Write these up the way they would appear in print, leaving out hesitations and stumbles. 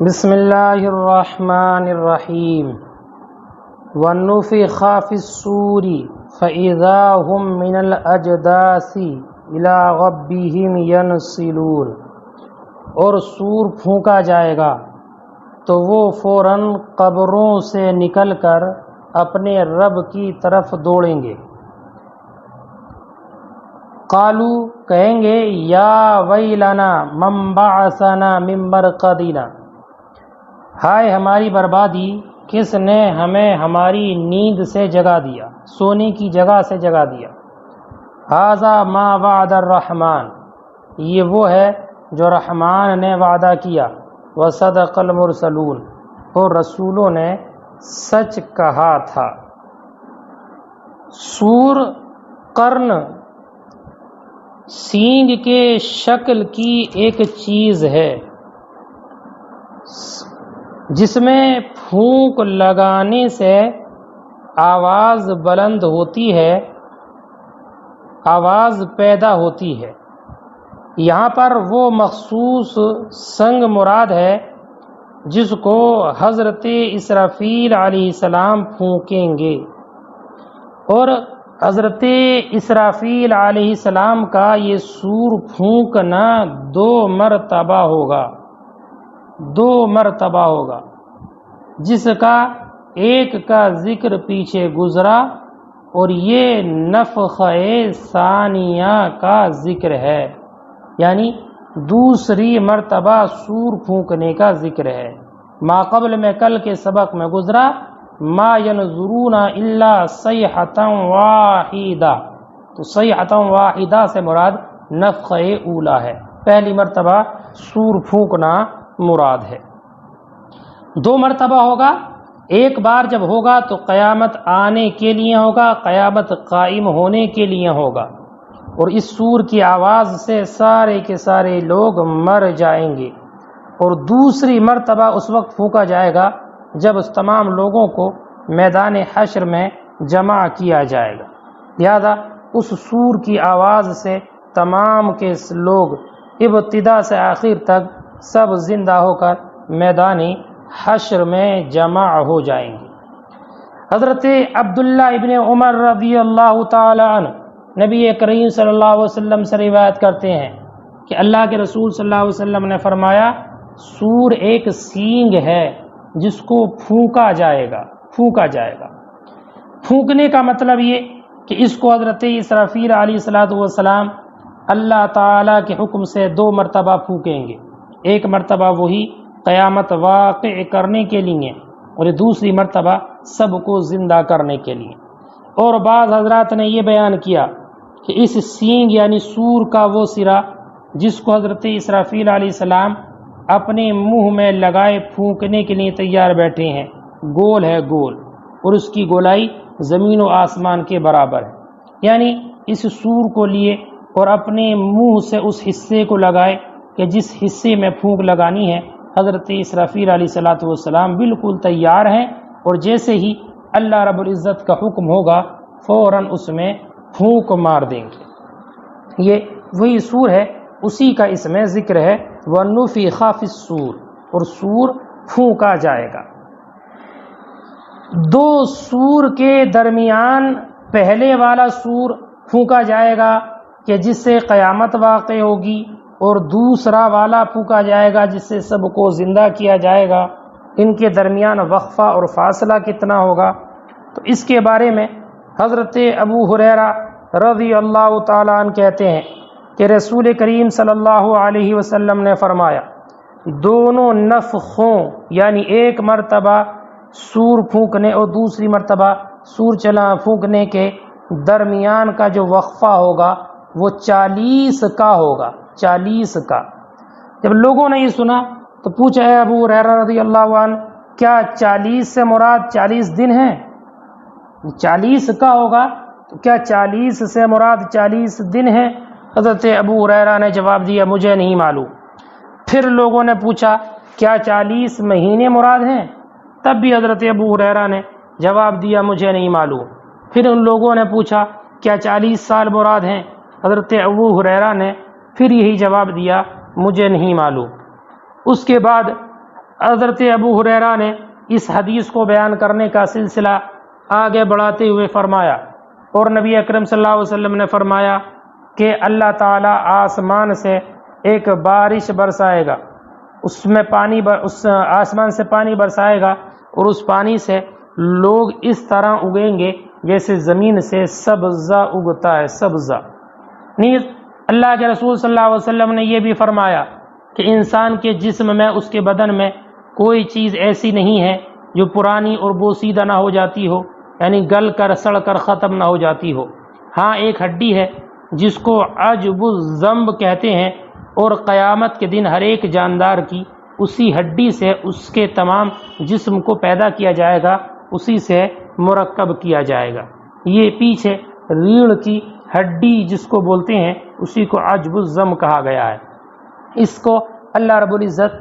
بسم اللہ الرحمن الرحیم وَنُفِخَ فِي الصُّورِ فَإِذَا هُم مِّنَ الْأَجْدَاثِ إِلَىٰ رَبِّهِمْ يَنْسِلُونَ، اور سور پھونکا جائے گا تو وہ فوراً قبروں سے نکل کر اپنے رب کی طرف دوڑیں گے۔ قالو کہیں گے یا ویلنا من بعثنا من مرقدنا، ہائے ہماری بربادی، کس نے ہمیں ہماری نیند سے جگا دیا، سونے کی جگہ سے جگا دیا۔ ھذا ما وعد الرحمن، یہ وہ ہے جو رحمان نے وعدہ کیا۔ وصدق المرسلون، اور رسولوں نے سچ کہا تھا۔ سور قرن سینگ کے شکل کی ایک چیز ہے جس میں پھونک لگانے سے آواز بلند ہوتی ہے، آواز پیدا ہوتی ہے۔ یہاں پر وہ مخصوص سنگ مراد ہے جس کو حضرت اسرافیل علیہ السلام پھونکیں گے، اور حضرت اسرافیل علیہ السلام کا یہ سور پھونکنا 2 مرتبہ ہوگا، 2 مرتبہ ہوگا، جس کا ایک کا ذکر پیچھے گزرا اور یہ نفخہ ثانیہ کا ذکر ہے، یعنی دوسری مرتبہ سور پھونکنے کا ذکر ہے۔ ما قبل میں کل کے سبق میں گزرا ما ینظرون الا صیحۃ واحدہ، تو صیحۃ واحدہ سے مراد نفخہ اولا ہے، پہلی مرتبہ سور پھونکنا مراد ہے۔ 2 مرتبہ ہوگا، ایک بار جب ہوگا تو قیامت آنے کے لیے ہوگا، قیامت قائم ہونے کے لیے ہوگا، اور اس سور کی آواز سے سارے کے سارے لوگ مر جائیں گے۔ اور دوسری مرتبہ اس وقت پھونکا جائے گا جب اس تمام لوگوں کو میدان حشر میں جمع کیا جائے گا، لہذا اس سور کی آواز سے تمام کے لوگ ابتدا سے آخر تک سب زندہ ہو کر میدان حشر میں جمع ہو جائیں گے۔ حضرت عبداللہ ابن عمر رضی اللہ تعالی عنہ نبی کریم صلی اللہ علیہ وسلم سے روایت کرتے ہیں کہ اللہ کے رسول صلی اللہ علیہ وسلم نے فرمایا، سور ایک سینگ ہے جس کو پھونکا جائے گا، پھونکا جائے گا۔ پھونکنے کا مطلب یہ کہ اس کو حضرت اسرافیل علیہ السلام اللہ تعالیٰ کے حکم سے 2 مرتبہ پھونکیں گے، ایک مرتبہ وہی قیامت واقع کرنے کے لیے اور دوسری مرتبہ سب کو زندہ کرنے کے لیے۔ اور بعض حضرات نے یہ بیان کیا کہ اس سینگ یعنی سور کا وہ سرا جس کو حضرت اسرافیل علیہ السلام اپنے منہ میں لگائے پھونکنے کے لیے تیار بیٹھے ہیں، گول ہے، گول، اور اس کی گولائی زمین و آسمان کے برابر ہے، یعنی اس سور کو لیے اور اپنے منہ سے اس حصے کو لگائے کہ جس حصے میں پھونک لگانی ہے۔ حضرت اسرافیل علیہ السلام بالکل تیار ہیں، اور جیسے ہی اللہ رب العزت کا حکم ہوگا فوراً اس میں پھونک مار دیں گے۔ یہ وہی سور ہے، اسی کا اس میں ذکر ہے، وَنُفِخَ فِي الصُّورِ، اور سور پھونکا جائے گا۔ 2 سور کے درمیان پہلے والا سور پھونکا جائے گا کہ جس سے قیامت واقع ہوگی، اور دوسرا والا پھونکا جائے گا جس سے سب کو زندہ کیا جائے گا۔ ان کے درمیان وقفہ اور فاصلہ کتنا ہوگا؟ تو اس کے بارے میں حضرت ابو ہریرہ رضی اللہ تعالیٰ عنہ کہتے ہیں کہ رسول کریم صلی اللہ علیہ وسلم نے فرمایا، دونوں نفخوں یعنی ایک مرتبہ سور پھونکنے اور دوسری مرتبہ سور پھونکنے کے درمیان کا جو وقفہ ہوگا وہ 40 کا ہوگا، 40 کا۔ جب لوگوں نے یہ سنا تو پوچھا، اے ابو ہریرہ رضی اللہ عنہ، کیا 40 سے مراد 40 دن ہیں؟ 40 کا ہوگا تو کیا 40 سے مراد 40 دن ہیں؟ حضرت ابو ہریرہ نے جواب دیا، مجھے نہیں معلوم۔ پھر لوگوں نے پوچھا، کیا 40 مہینے مراد ہیں؟ تب بھی حضرت ابو ہریرہ نے جواب دیا، مجھے نہیں معلوم۔ پھر ان لوگوں نے پوچھا، کیا 40 سال مراد ہیں؟ حضرت ابو ہریرہ نے پھر یہی جواب دیا، مجھے نہیں معلوم۔ اس کے بعد حضرت ابو ہریرہ نے اس حدیث کو بیان کرنے کا سلسلہ آگے بڑھاتے ہوئے فرمایا، اور نبی اکرم صلی اللہ علیہ وسلم نے فرمایا کہ اللہ تعالیٰ آسمان سے ایک بارش برسائے گا، اس آسمان سے پانی برسائے گا، اور اس پانی سے لوگ اس طرح اگیں گے جیسے زمین سے سبزہ اگتا ہے، سبزہ۔ نیز اللہ کے رسول صلی اللہ علیہ وسلم نے یہ بھی فرمایا کہ انسان کے جسم میں، اس کے بدن میں کوئی چیز ایسی نہیں ہے جو پرانی اور بوسیدہ نہ ہو جاتی ہو، یعنی گل کر سڑ کر ختم نہ ہو جاتی ہو۔ ہاں ایک ہڈی ہے جس کو عجب الذنب کہتے ہیں، اور قیامت کے دن ہر ایک جاندار کی اسی ہڈی سے اس کے تمام جسم کو پیدا کیا جائے گا، اسی سے مرکب کیا جائے گا۔ یہ پیچھے ریڑھ کی ہڈی جس کو بولتے ہیں اسی کو عجب الذنب کہا گیا ہے۔ اس کو اللہ رب العزت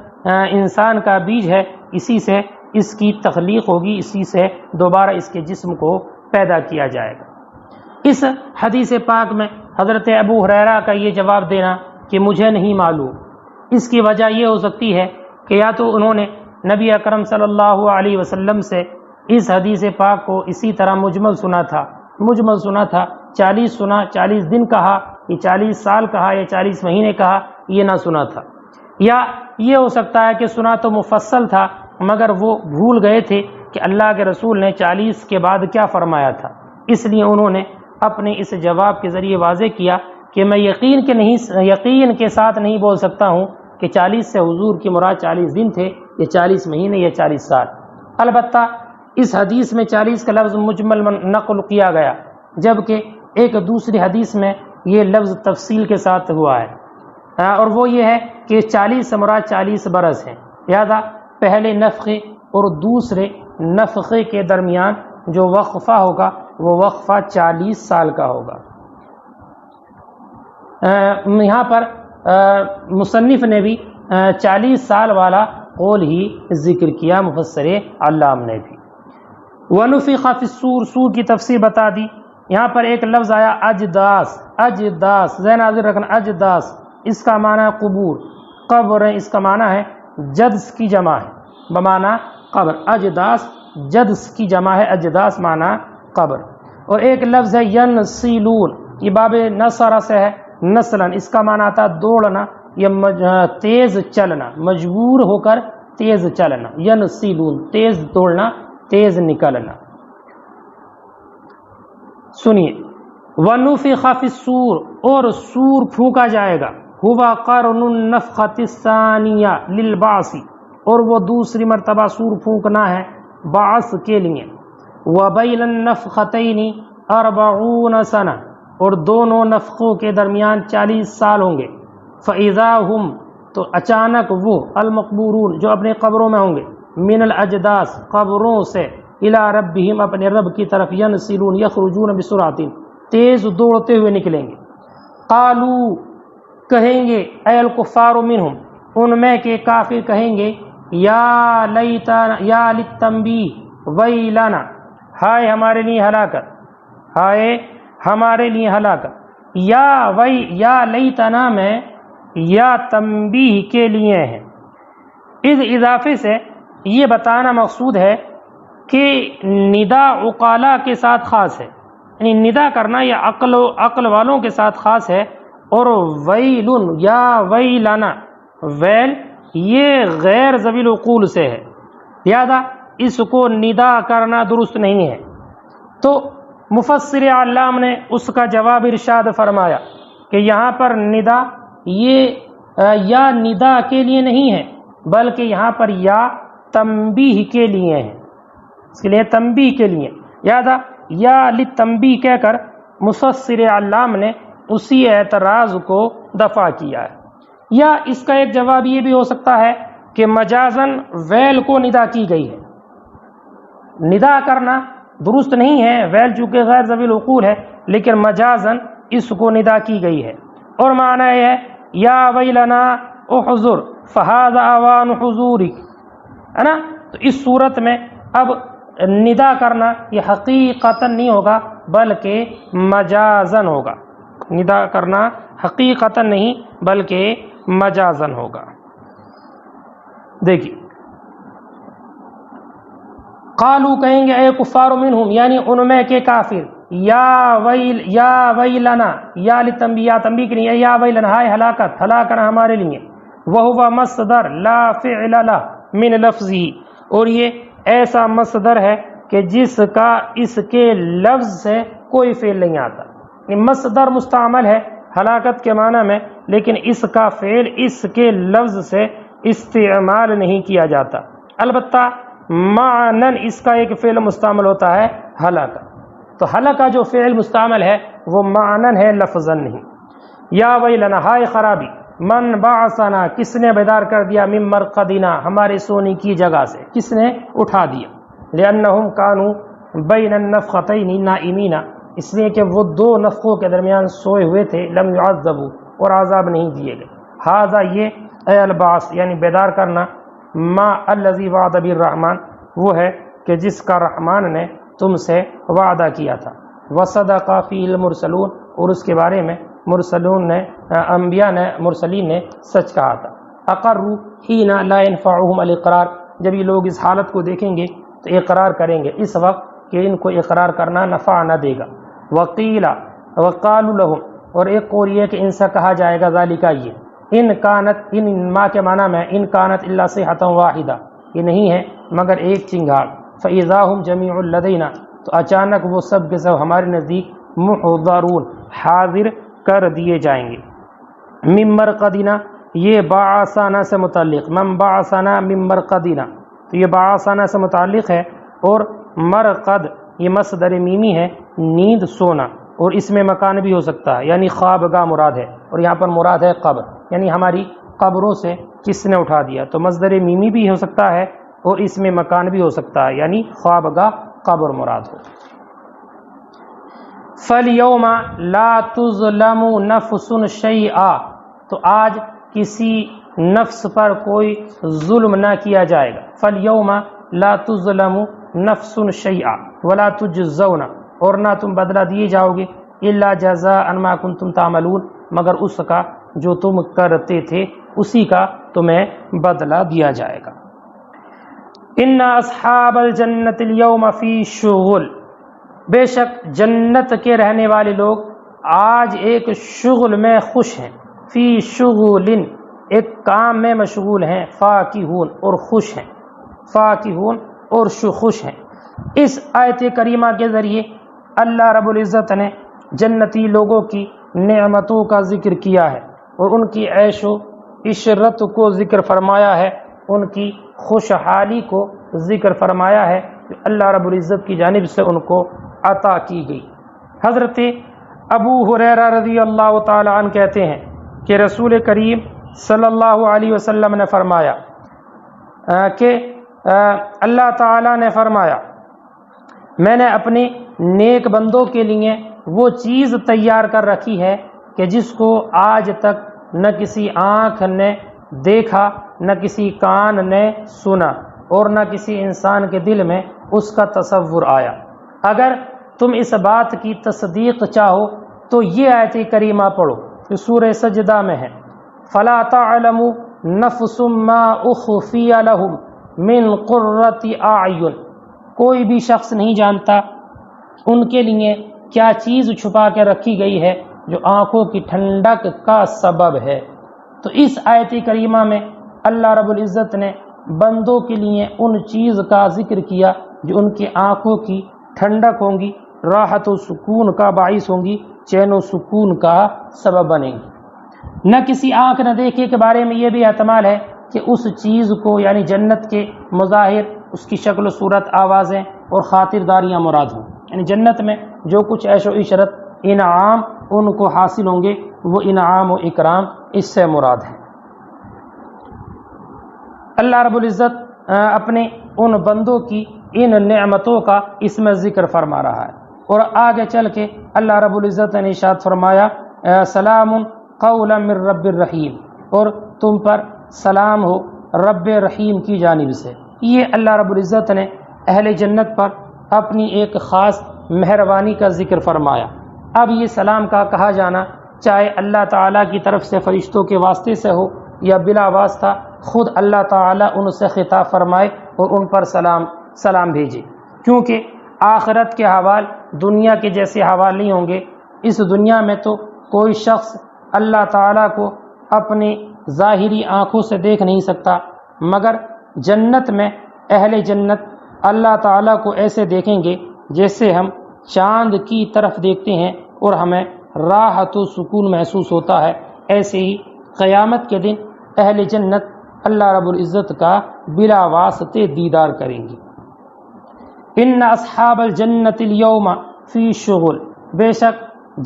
انسان کا بیج ہے، اسی سے اس کی تخلیق ہوگی، اسی سے دوبارہ اس کے جسم کو پیدا کیا جائے گا۔ اس حدیث پاک میں حضرت ابو ہریرہ کا یہ جواب دینا کہ مجھے نہیں معلوم، اس کی وجہ یہ ہو سکتی ہے کہ یا تو انہوں نے نبی اکرم صلی اللہ علیہ وسلم سے اس حدیث پاک کو اسی طرح مجمل سنا تھا، 40 سنا، 40 دن کہا، یہ 40 سال کہا، یا 40 مہینے کہا، یہ نہ سنا تھا۔ یا یہ ہو سکتا ہے کہ سنا تو مفصل تھا مگر وہ بھول گئے تھے کہ اللہ کے رسول نے 40 کے بعد کیا فرمایا تھا، اس لیے انہوں نے اپنے اس جواب کے ذریعے واضح کیا کہ میں یقین کے ساتھ نہیں بول سکتا ہوں کہ 40 سے حضور کی مراد 40 دن تھے، یا 40 مہینے، یا 40 سال۔ البتہ اس حدیث میں 40 کا لفظ مجمل نقل کیا گیا، جبکہ ایک دوسری حدیث میں یہ لفظ تفصیل کے ساتھ ہوا ہے، اور وہ یہ ہے کہ 40 سے مراد 40 برس ہیں، لہذا پہلے نفخے اور دوسرے نفخے کے درمیان جو وقفہ ہوگا وہ وقفہ 40 سال کا ہوگا۔ یہاں پر مصنف نے بھی 40 سال والا قول ہی ذکر کیا، مفسر علام نے بھی۔ وَنُفِخَ فِي الصُّورِ، سور کی تفسیر بتا دی۔ یہاں پر ایک لفظ آیا اجداس، ذہن حاضر رکھنا، اجداس اس کا معنی ہے قبور، قبر اس کا معنی ہے جدس کی جمع ہے، بمعنی قبر، اجداس جدس کی جمع ہے، اجداس معنی قبر۔ اور ایک لفظ ہے ینسلون، یہ باب نصر سے ہے، نسلن اس کا معنی آتا دوڑنا یا تیز چلنا، مجبور ہو کر تیز چلنا، ینسلون تیز دوڑنا، تیز نکلنا۔ سنیے، وَنُفِخَ فِي الصُّورِ، اور سور پھونکا جائے گا، ہوا قرن النفخۃ الثانیہ للبعث، اور وہ دوسری مرتبہ سور پھونکنا ہے بعث کے لیے۔ وَبَيْنَ النَّفْخَتَيْنِ 40 سنہ، اور دونوں نفخوں کے درمیان 40 سال ہوں گے۔ فَإِذَا هُمْ، تو اچانک وہ المقبورون جو اپنے قبروں میں ہوں گے، من الاجداث قبروں سے، الی ربہم اپنے رب کی طرف، ینسلون یخرجون بسرعۃ تیز دوڑتے ہوئے نکلیں گے۔ قالو کہیں گے، اے الکفار منہم ان میں کے کافر کہیں گے، یا للتنبیہ ویلنا، ہائے ہمارے لیے ہلاکت، ہائے ہمارے لیے ہلاکت۔ یا لیتنا میں یا تنبیہ کے لیے ہے، اس اضافے سے یہ بتانا مقصود ہے کہ ندا عقلاء کے ساتھ خاص ہے، یعنی ندا کرنا یہ عقل والوں کے ساتھ خاص ہے، اور ویلن یا ویلنا، ویل یہ غیر ذوی العقول سے ہے، لہذا اس کو ندا کرنا درست نہیں ہے۔ تو مفسر علام نے اس کا جواب ارشاد فرمایا کہ یہاں پر ندا یہ یا ندا کے لیے نہیں ہے، بلکہ یہاں پر یا تنبیہ کے لیے ہے، اس کے لیے تنبیہ کے لیے، لہذا یا للتنبیہ کہہ کر مفسر علام نے اسی اعتراض کو دفع کیا ہے۔ یا اس کا ایک جواب یہ بھی ہو سکتا ہے کہ مجازن ویل کو ندا کی گئی ہے، ندا کرنا درست نہیں ہے، ویل چونکہ غیر ذوی العقول ہے، لیکن مجازن اس کو ندا کی گئی ہے، اور معنی یہ ہے یا ویلنا احضر فہذا اوان حضورک، ہے نا۔ تو اس صورت میں اب ندا کرنا یہ حقیقتاً نہیں ہوگا بلکہ مجازن ہوگا، ندا کرنا حقیقتاً نہیں بلکہ مجازن ہوگا۔ دیکھیے قالو کہیں گے اے کفار منہم یعنی ان میں کے کافر یا ویلنا یا لتنبیہ تنبیہ کے لیے یا ویلنا ہائے ہلاکت ہلاکنا ہمارے لیے وہو مصدر لا فعل له من لفظی اور یہ ایسا مصدر ہے کہ جس کا اس کے لفظ سے کوئی فعل نہیں آتا. مصدر مستعمل ہے ہلاکت کے معنی میں لیکن اس کا فعل اس کے لفظ سے استعمال نہیں کیا جاتا. البتہ معنن اس کا ایک فعل مستعمل ہوتا ہے ہلاکت. تو ہلاکہ جو فعل مستعمل ہے وہ معنن ہے لفظاً نہیں. یا ویلنا ہائے خرابی من بعثنا کس نے بیدار کر دیا من مرقدنا ہمارے سونے کی جگہ سے کس نے اٹھا دیا. لأنہم کانوا بین النفختین نائمین اس لیے کہ وہ دو نفخوں کے درمیان سوئے ہوئے تھے. لم يعذبوا اور عذاب نہیں دیے گئے. ھذا یہ اے البعث یعنی بیدار کرنا ما الذی وعد بالرحمن وہ ہے کہ جس کا رحمان نے تم سے وعدہ کیا تھا. وصدق فی المرسلون اور اس کے بارے میں مرسلون نے انبیاء نے مرسلین نے سچ کہا تھا. اقروا حین لا ينفعهم الاقرار جب یہ لوگ اس حالت کو دیکھیں گے تو اقرار کریں گے اس وقت کہ ان کو اقرار کرنا نفع نہ دے گا. وقیل وقالوا لهم اور ایک اور یہ کہ ان سے کہا جائے گا ذالک یہ ان کانت ان ما کے معنی میں ان کانت الا صیحۃ واحدہ یہ نہیں ہے مگر ایک چنگھاڑ. فاذا هم جميع لدینا تو اچانک وہ سب کے سب ہمارے نزدیک محضرون حاضر کر دیے جائیں گے. من مرقدنا یہ بعثنا سے متعلق من بعثنا من مرقدنا تو یہ بعثنا سے متعلق ہے اور مرقد یہ مصدر میمی ہے نیند سونا اور اس میں مکان بھی ہو سکتا ہے یعنی خوابگاہ مراد ہے اور یہاں پر مراد ہے قبر یعنی ہماری قبروں سے کس نے اٹھا دیا. تو مصدر میمی بھی ہو سکتا ہے اور اس میں مکان بھی ہو سکتا ہے یعنی خوابگاہ قبر مراد ہو. فَالْيَوْمَ لَا تُظْلَمُ نَفْسٌ شَيْئًا تو آج کسی نفس پر کوئی ظلم نہ کیا جائے گا. فَالْيَوْمَ لَا تُظْلَمُ نَفْسٌ شَيْئًا وَلَا تُجْزَوْنَ اور نہ تم بدلہ دیے جاؤ گے إِلَّا جَزَاءً مَا كُنْتُمْ تَعْمَلُونَ مگر اس کا جو تم کرتے تھے اسی کا تمہیں بدلہ دیا جائے گا. إِنَّ أَصْحَابَ الْجَنَّةِ الْيَوْمَ فِي شُغُلٍ بے شک جنت کے رہنے والے لوگ آج ایک شغل میں خوش ہیں. فی شغل ایک کام میں مشغول ہیں. فاکہون اور خوش ہیں. فاکہون اور خوش ہیں. اس آیت کریمہ کے ذریعے اللہ رب العزت نے جنتی لوگوں کی نعمتوں کا ذکر کیا ہے اور ان کی عیش و عشرت کو ذکر فرمایا ہے. ان کی خوشحالی کو ذکر فرمایا ہے کہ اللہ رب العزت کی جانب سے ان کو عطا کی گئی. حضرت ابو ہریرہ رضی اللہ تعالی عنہ کہتے ہیں کہ رسول کریم صلی اللہ علیہ وسلم نے فرمایا کہ اللہ تعالی نے فرمایا میں نے اپنے نیک بندوں کے لیے وہ چیز تیار کر رکھی ہے کہ جس کو آج تک نہ کسی آنکھ نے دیکھا نہ کسی کان نے سنا اور نہ کسی انسان کے دل میں اس کا تصور آیا. اگر تم اس بات کی تصدیق چاہو تو یہ آیت کریمہ پڑھو جو سورہ سجدہ میں ہے. فلا تعلم نفس ما اخفی لهم من قرۃ اعین کوئی بھی شخص نہیں جانتا ان کے لیے کیا چیز چھپا کے رکھی گئی ہے جو آنکھوں کی ٹھنڈک کا سبب ہے. تو اس آیت کریمہ میں اللہ رب العزت نے بندوں کے لیے ان چیز کا ذکر کیا جو ان کی آنکھوں کی ٹھنڈک ہوں گی راحت و سکون کا باعث ہوں گی چین و سکون کا سبب بنیں گی. نہ کسی آنکھ نہ دیکھے کے بارے میں یہ بھی احتمال ہے کہ اس چیز کو یعنی جنت کے مظاہر اس کی شکل و صورت آوازیں اور خاطرداریاں مراد ہوں. یعنی جنت میں جو کچھ عیش و عشرت انعام ان کو حاصل ہوں گے وہ انعام و اکرام اس سے مراد ہے. اللہ رب العزت اپنے ان بندوں کی ان نعمتوں کا اس میں ذکر فرما رہا ہے اور آگے چل کے اللہ رب العزت نے ارشاد فرمایا سلام قولا من رب الرحیم اور تم پر سلام ہو رب رحیم کی جانب سے. یہ اللہ رب العزت نے اہل جنت پر اپنی ایک خاص مہربانی کا ذکر فرمایا. اب یہ سلام کا کہا جانا چاہے اللہ تعالیٰ کی طرف سے فرشتوں کے واسطے سے ہو یا بلا واسطہ خود اللہ تعالیٰ ان سے خطاب فرمائے اور ان پر سلام بھیجے. کیونکہ آخرت کے حوال دنیا کے جیسے حوال نہیں ہوں گے۔ اس دنیا میں تو کوئی شخص اللہ تعالیٰ کو اپنی ظاہری آنکھوں سے دیکھ نہیں سکتا، مگر جنت میں اہل جنت اللہ تعالیٰ کو ایسے دیکھیں گے جیسے ہم چاند کی طرف دیکھتے ہیں اور ہمیں راحت و سکون محسوس ہوتا ہے۔ ایسے ہی قیامت کے دن اہل جنت اللہ رب العزت کا بلا واسطے دیدار کریں گے۔ ان اصحاب الجنت اليوم فی شغل، بے شک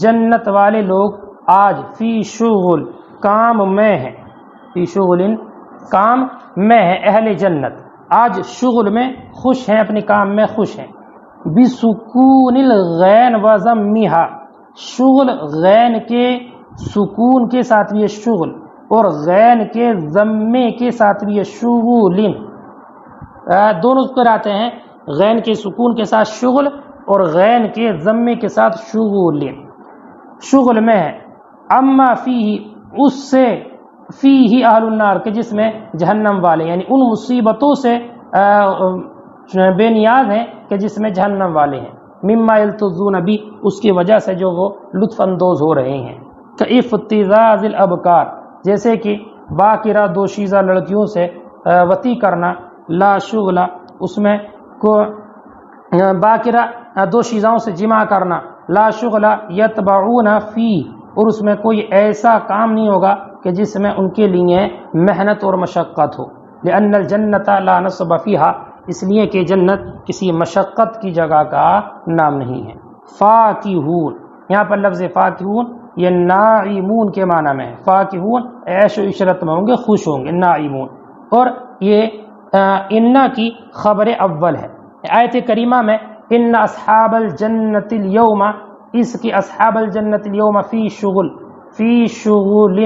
جنت والے لوگ آج فی شغل کام میں ہیں، فی شغل کام میں ہے، اہل جنت آج شغل میں خوش ہیں، اپنے کام میں خوش ہیں۔ بسکون الغین و ضمھا، شغل غین کے سکون کے ساتھ بھی شغل اور غین کے ضمے کے ساتھ بھی شغل، دونوں پر آتے ہیں، غین کے سکون کے ساتھ شغل اور غین کے ضمے کے ساتھ شغل، شغل میں ہے۔ اما فیہ، اس سے فیہ اہل النار، کہ جس میں جہنم والے، یعنی ان مصیبتوں سے بے نیاز ہیں کہ جس میں جہنم والے ہیں۔ مما یلتذون بی، اس کی وجہ سے جو وہ لطف اندوز ہو رہے ہیں۔ کافتزاز الابکار، جیسے کہ باقرہ دوشیزہ لڑکیوں سے وطی کرنا، لا شغل، اس میں کو باقرہ دوشیزاؤں سے جمع کرنا، لا شغل یتبعون فی، اور اس میں کوئی ایسا کام نہیں ہوگا کہ جس میں ان کے لیے محنت اور مشقت ہو۔ لأن الجنت لا نصب فیہا، اس لیے کہ جنت کسی مشقت کی جگہ کا نام نہیں ہے۔ فاکہون، یہاں پر لفظ فاکہون یہ ناعمون کے معنی میں ہے۔ فاکہون عیش و عشرت میں ہوں گے، خوش ہوں گے، ناعمون، اور یہ انا کی خبر اول ہے۔ آیت کریمہ میں ان اصحاب الجنت اليوم، اس کی اصحاب الجنت اليوم فی شغل، فی شغل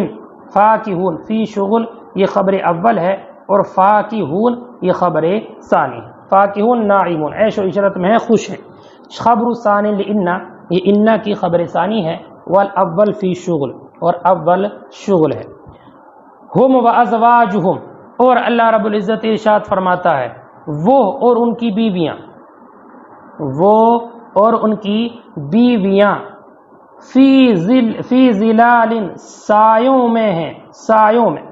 فاکہون، فی شغل یہ خبر اول ہے اور فاکہون یہ خبر ثانی ہے۔ فاکہون ناعمون، عیش و عشرت میں ہے، خوش ہیں۔ خبر ثانی لإنا، یہ انا کی خبر ثانی ہے، والاول فی شغل، اور اول شغل ہے۔ ہم و ازواجہم، اور اللہ رب العزت ارشاد فرماتا ہے وہ اور ان کی بیویاں، وہ اور ان کی بیویاں، فی ظلال، سایوں میں ہیں، سایوں میں۔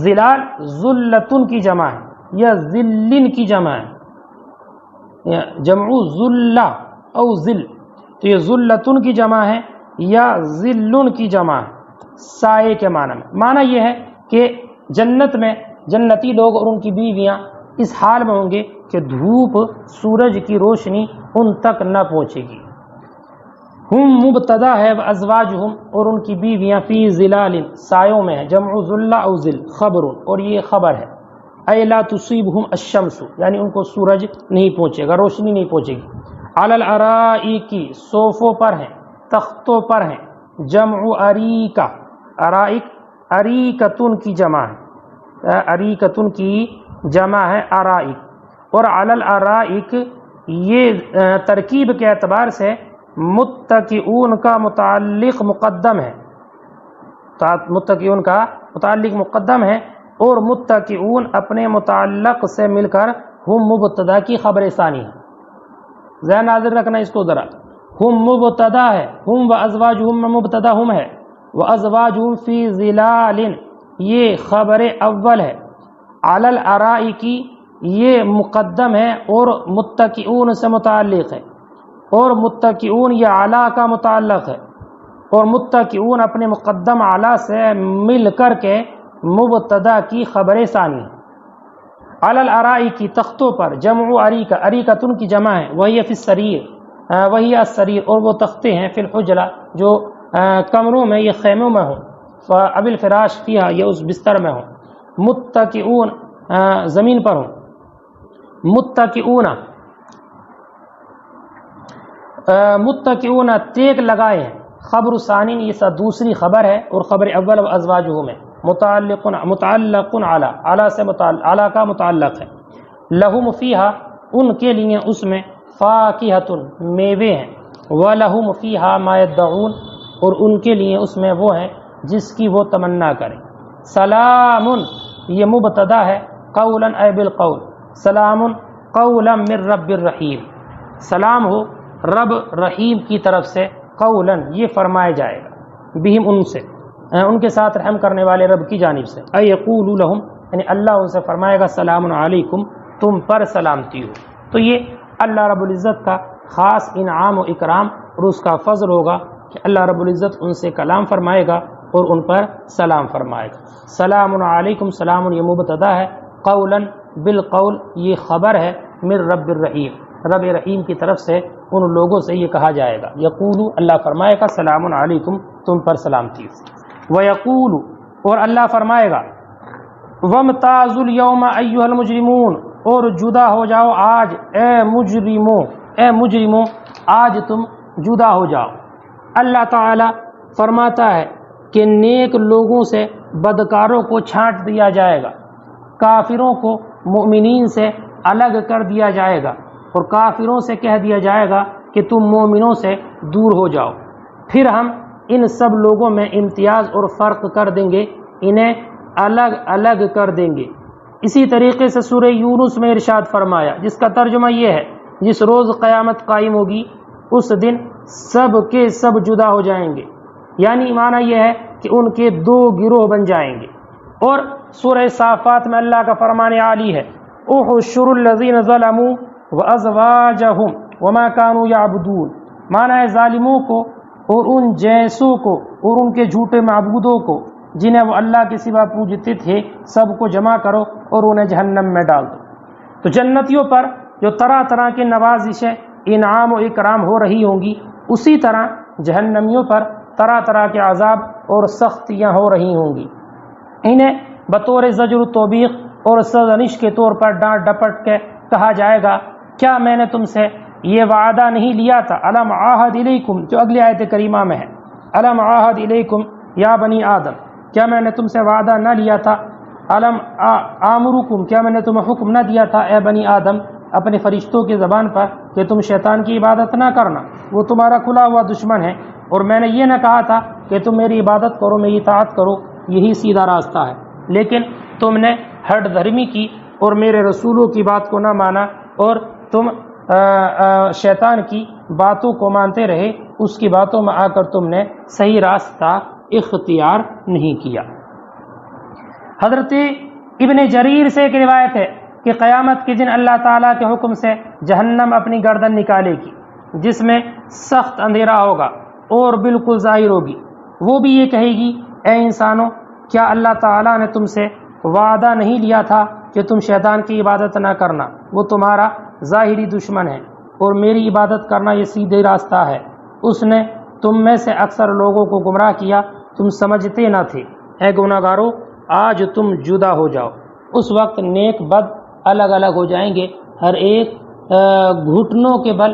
ظلال ذلتن کی جمع ہے یا ذلن کی جمع ہے، جمع ذلہ او ذل، تو یہ ذلتن کی جمع ہے یا ذلن کی جمع ہے، سائے کے معنی میں۔ معنی یہ ہے کہ جنت میں جنتی لوگ اور ان کی بیویاں اس حال میں ہوں گے کہ دھوپ سورج کی روشنی ان تک نہ پہنچے گی۔ ہم مبتدا ہے، ازواجہم، اور ان کی بیویاں، فی ظلال، سایوں میں ہے، جمع ذلہ او ذل، خبر، اور یہ خبر ہے۔ اے لا تصیبہم الشمس، یعنی ان کو سورج نہیں پہنچے گا، روشنی نہیں پہنچے گی۔ علی الارائک، صوفوں پر ہیں، تختوں پر ہیں، جمع اریکہ، ارائک اریکتن کی جمع ہے، اریکتن کی جمع ہے ارائک، اور علی الارائک یہ ترکیب کے اعتبار سے متکئون کا متعلق مقدم ہے، متکئون کا متعلق مقدم ہے، اور متکئون اپنے متعلق سے مل کر ہم مبتدا کی خبر ثانی ہے۔ ذہن ناظر رکھنا اس کو ذرا، ہم مبتدا ہے، ہم و ازواجہم میں مبتدا ہم ہے، و ازواجہم فی ظلال یہ خبر اول ہے، علی الارائک یہ مقدم ہے اور متکئون سے متعلق ہے، اور متکئون یہ اعلیٰ کا متعلق ہے، اور متکئون اپنے مقدم اعلیٰ سے مل کر کے مبتدا کی خبر ثانی ہے۔ علی الارائک کی تختوں پر، جمع اریکہ، اریکتن کی جمع ہے، وہی فی السریر، وہی السریر، اور وہ تختے ہیں، فی الحجرہ جو کمروں میں، یہ خیموں میں ہوں، اب الفراش فیہا یہ اس بستر میں ہوں، متکئون زمین پر ہوں، متکئون متکئون ٹیک لگائے ہیں، خبر ثانی یہ دوسری خبر ہے، اور خبر اول و ازواجہ میں متعلق علی، اعلیٰ سے اعلیٰ کا متعلق ہے۔ لہم فیہا ان کے لیے اس میں، فاکہۃ میوے ہیں، ولہم فیہا ما یدعون اور ان کے لیے اس میں وہ ہیں جس کی وہ تمنا کریں۔ سلام یہ مبتدا ہے، قولا اے بالقول، سلام قولا من رب الرحیم، سلام ہو رب رحیم کی طرف سے، قولاً یہ فرمایا جائے گا، بہم ان سے، ان کے ساتھ رحم کرنے والے رب کی جانب سے، اے یقول لہم یعنی اللہ ان سے فرمائے گا سلام علیکم، تم پر سلامتی ہو۔ تو یہ اللہ رب العزت کا خاص انعام و اکرام اور اس کا فضل ہوگا کہ اللہ رب العزت ان سے کلام فرمائے گا اور ان پر سلام فرمائے گا۔ سلام علیکم، سلام یہ مبتدا ہے، قولاً بالقول یہ خبر ہے، من رب الرحیم رب رحیم کی طرف سے ان لوگوں سے یہ کہا جائے گا، یقول اللہ فرمائے گا سلام علیکم، تم پر سلامتی ہو۔ ویقول اور اللہ فرمائے گا وامتازوا اليوم ایھا المجرمون اور جدا ہو جاؤ آج اے مجرموں آج تم جدا ہو جاؤ۔ اللہ تعالی فرماتا ہے کہ نیک لوگوں سے بدکاروں کو چھانٹ دیا جائے گا، کافروں کو مومنین سے الگ کر دیا جائے گا، اور کافروں سے کہہ دیا جائے گا کہ تم مومنوں سے دور ہو جاؤ۔ پھر ہم ان سب لوگوں میں امتیاز اور فرق کر دیں گے، انہیں الگ الگ کر دیں گے۔ اسی طریقے سے سورہ یونس میں ارشاد فرمایا، جس کا ترجمہ یہ ہے جس روز قیامت قائم ہوگی اس دن سب کے سب جدا ہو جائیں گے، یعنی معنی یہ ہے کہ ان کے دو گروہ بن جائیں گے۔ اور سورہ صافات میں اللہ کا فرمان عالی ہے، احشروا الذین ظلموا وازواجہم وما كانوا یعبدون، معنی ہے ظالموں کو اور ان جیسوں کو اور ان کے جھوٹے معبودوں کو جنہیں وہ اللہ کے سوا پوجتے تھے، سب کو جمع کرو اور انہیں جہنم میں ڈال دو۔ تو جنتیوں پر جو طرح طرح کی نوازشیں انعام و اکرام ہو رہی ہوں گی، اسی طرح جہنمیوں پر طرح طرح کے عذاب اور سختیاں ہو رہی ہوں گی۔ انہیں بطور زجر و توبیخ اور سرزنش کے طور پر ڈانٹ ڈپٹ کے کہا جائے گا، کیا میں نے تم سے یہ وعدہ نہیں لیا تھا، الم عہد الیکم، جو اگلی آیت کریمہ میں ہے، الم عہد الیکم یا بنی آدم، کیا میں نے تم سے وعدہ نہ لیا تھا، الم آمرکم، کیا میں نے تمہیں حکم نہ دیا تھا اے بنی آدم اپنے فرشتوں کی زبان پر کہ تم شیطان کی عبادت نہ کرنا، وہ تمہارا کھلا ہوا دشمن ہے، اور میں نے یہ نہ کہا تھا کہ تم میری عبادت کرو، میری اطاعت کرو، یہی سیدھا راستہ ہے، لیکن تم نے ہٹ دھرمی کی اور میرے رسولوں کی بات کو نہ مانا، اور تم شیطان کی باتوں کو مانتے رہے، اس کی باتوں میں آ کر تم نے صحیح راستہ اختیار نہیں کیا۔ حضرت ابن جریر سے ایک روایت ہے کہ قیامت کے دن اللہ تعالیٰ کے حکم سے جہنم اپنی گردن نکالے گی، جس میں سخت اندھیرا ہوگا اور بالکل ظاہر ہوگی۔ وہ بھی یہ کہے گی، اے انسانوں، کیا اللہ تعالیٰ نے تم سے وعدہ نہیں لیا تھا کہ تم شیطان کی عبادت نہ کرنا، وہ تمہارا ظاہری دشمن ہے، اور میری عبادت کرنا یہ سیدھے راستہ ہے۔ اس نے تم میں سے اکثر لوگوں کو گمراہ کیا، تم سمجھتے نہ تھے۔ اے گناہگارو، آج تم جدا ہو جاؤ۔ اس وقت نیک بد الگ الگ ہو جائیں گے، ہر ایک گھٹنوں کے بل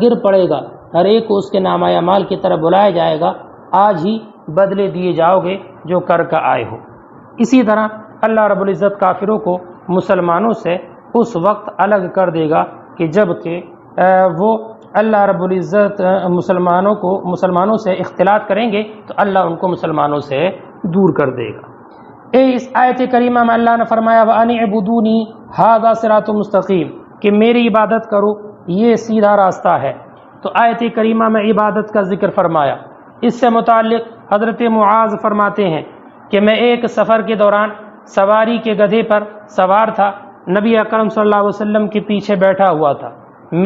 گر پڑے گا، ہر ایک کو اس کے نامہ اعمال کی طرف بلایا جائے گا، آج ہی بدلے دیے جاؤ گے جو کر کے آئے ہو۔ اسی طرح اللہ رب العزت کافروں کو مسلمانوں سے اس وقت الگ کر دے گا کہ جب کہ وہ اللہ رب العزت مسلمانوں سے اختلاط کریں گے تو اللہ ان کو مسلمانوں سے دور کر دے گا۔ اس آیت کریمہ میں اللہ نے فرمایا وَأَنِ اعْبُدُونِي هَذَا صِرَاطٌ مُسْتَقِيمٌ، کہ میری عبادت کرو، یہ سیدھا راستہ ہے۔ تو آیت کریمہ میں عبادت کا ذکر فرمایا۔ اس سے متعلق حضرت معاذ فرماتے ہیں کہ میں ایک سفر کے دوران سواری کے گدھے پر سوار تھا، نبی اکرم صلی اللہ علیہ وسلم کے پیچھے بیٹھا ہوا تھا،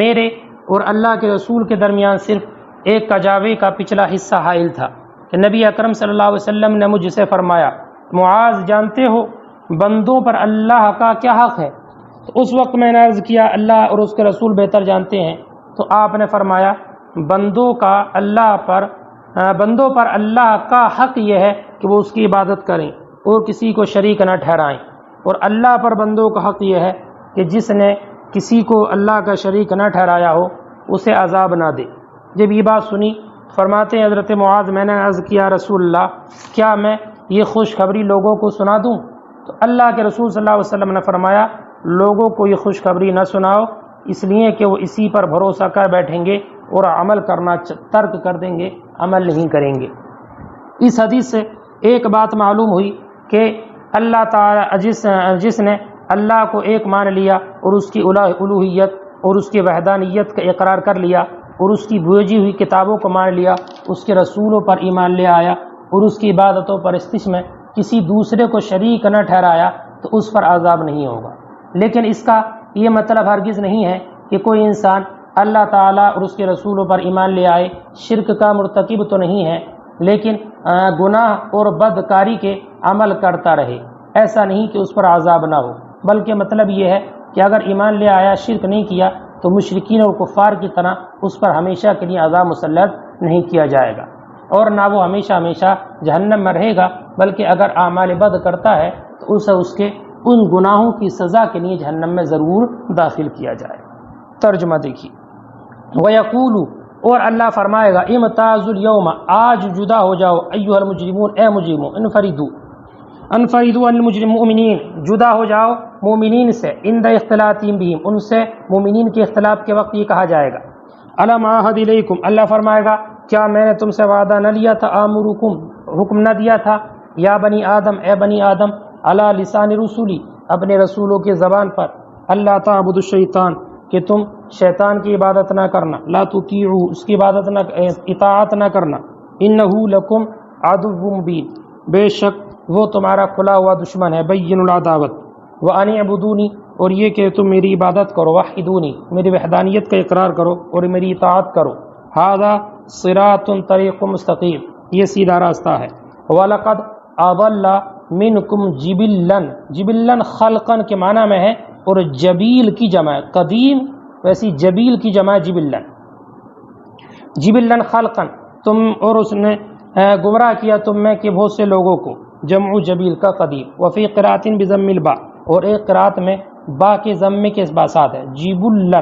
میرے اور اللہ کے رسول کے درمیان صرف ایک کجاوے کا پچھلا حصہ حائل تھا کہ نبی اکرم صلی اللہ علیہ وسلم نے مجھ سے فرمایا، معاذ جانتے ہو بندوں پر اللہ کا کیا حق ہے؟ تو اس وقت میں نے عرض کیا اللہ اور اس کے رسول بہتر جانتے ہیں۔ تو آپ نے فرمایا بندوں پر اللہ کا حق یہ ہے کہ وہ اس کی عبادت کریں اور کسی کو شریک نہ ٹھہرائیں، اور اللہ پر بندوں کا حق یہ ہے کہ جس نے کسی کو اللہ کا شریک نہ ٹھہرایا ہو اسے عذاب نہ دے۔ جب یہ بات سنی فرماتے ہیں حضرت معاذ میں نے عرض کیا رسول اللہ کیا میں یہ خوشخبری لوگوں کو سنا دوں؟ تو اللہ کے رسول صلی اللہ علیہ وسلم نے فرمایا لوگوں کو یہ خوشخبری نہ سناؤ، اس لیے کہ وہ اسی پر بھروسہ کر بیٹھیں گے اور عمل کرنا ترک کر دیں گے، عمل نہیں کریں گے۔ اس حدیث سے ایک بات معلوم ہوئی کہ اللہ تعالی جس نے اللہ کو ایک مان لیا اور اس کی الوہیت اور اس کی وحدانیت کا اقرار کر لیا اور اس کی بھیجی ہوئی کتابوں کو مان لیا، اس کے رسولوں پر ایمان لے آیا اور اس کی عبادتوں پر پرستش میں کسی دوسرے کو شریک نہ ٹھہرایا تو اس پر عذاب نہیں ہوگا۔ لیکن اس کا یہ مطلب ہرگز نہیں ہے کہ کوئی انسان اللہ تعالیٰ اور اس کے رسولوں پر ایمان لے آئے، شرک کا مرتکب تو نہیں ہے لیکن گناہ اور بدکاری کے عمل کرتا رہے، ایسا نہیں کہ اس پر عذاب نہ ہو، بلکہ مطلب یہ ہے کہ اگر ایمان لے آیا، شرک نہیں کیا تو مشرکین اور کفار کی طرح اس پر ہمیشہ کے لیے عذاب مسلط نہیں کیا جائے گا، اور نہ وہ ہمیشہ ہمیشہ جہنم میں رہے گا، بلکہ اگر اعمال بد کرتا ہے تو اسے اس کے ان گناہوں کی سزا کے لیے جہنم میں ضرور داخل کیا جائے۔ ترجمہ دیکھیے، وَيَقُولُ، اور اللہ فرمائے گا، امتازوا اليوم، آج جدا ہو جاؤ، ایھا المجرمون، اے مجرموں، انفردوا عن المؤمنین، جدا ہو جاؤ مومنین سے، عند اختلاطہم بہم، ان سے مومنین کے اختلاف کے وقت یہ کہا جائے گا، الم اعہد الیکم، اللہ فرمائے گا کیا میں نے تم سے وعدہ نہ لیا تھا، آمرکم، حکم نہ دیا تھا، یا بنی آدم، اے بنی آدم، علی لسان رسولی، اپنے رسولوں کی زبان پر، اللہ تعبدوا الشیطان، کہ تم شیطان کی عبادت نہ کرنا، لا تطیعوا، اس کی اطاعت نہ کرنا، انہ لکم عدو مبین، بے شک وہ تمہارا کھلا ہوا دشمن ہے، بین العداوت، وان اعبدونی، اور یہ کہ تم میری عبادت کرو، وحدونی، میری وحدانیت کا اقرار کرو اور میری اطاعت کرو، ھذا صراط، طریق مستقیم، یہ سیدھا راستہ ہے، وَلَقَدْ أَضَلَّ مِنْكُمْ جِبِلًّا، جبلًا خلقاً کے معنی میں ہے، اور جبیل کی جمع ہے، قدیم، ویسی جبیل کی جمع ہے جبلًا، جبلًا خلقاً، تم، اور اس نے گمراہ کیا تم میں کہ بہت سے لوگوں کو، جمع جبیل کا قدیم، وفی قراءۃ بضم الباء، اور ایک قراءت میں با کے ضمے کے ساتھ ہے، جبلًا،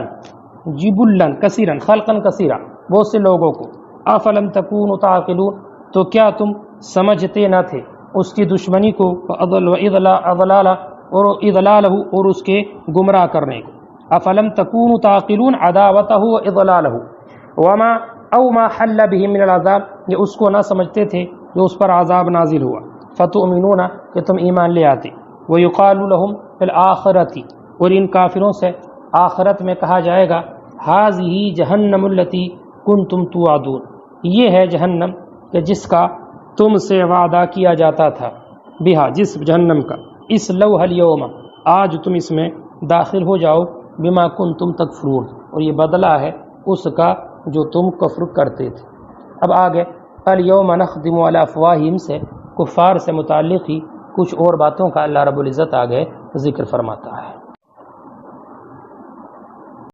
جبلًا کثیرًا، خلقاً کثیرا، بہت سے لوگوں کو، افلم تکونوا تعقلون، تو کیا تم سمجھتے نہ تھے اس کی دشمنی کو، اور اضلالہ، اور اس کے گمراہ کرنے کو، افلم تکونوا تعقلون عداوتہ و اضلالہ، وما او ما حل به من العذاب، یہ اس کو نہ سمجھتے تھے جو اس پر عذاب نازل ہوا، فتؤمنون، کہ تم ایمان لے آتے، ویقال لهم فی الآخرۃ، اور ان کافروں سے آخرت میں کہا جائے گا، ھذہ جہنم التی کنتم توعدون، یہ ہے جہنم کہ جس کا تم سے وعدہ کیا جاتا تھا، بہا، جس جہنم کا، اس لوح اليوم، آج تم اس میں داخل ہو جاؤ، بما کنتم تکفرون، اور یہ بدلہ ہے اس کا جو تم کفر کرتے تھے۔ اب آگے الیوم نختم علی افواہہم سے کفار سے متعلق ہی کچھ اور باتوں کا اللہ رب العزت آگے ذکر فرماتا ہے۔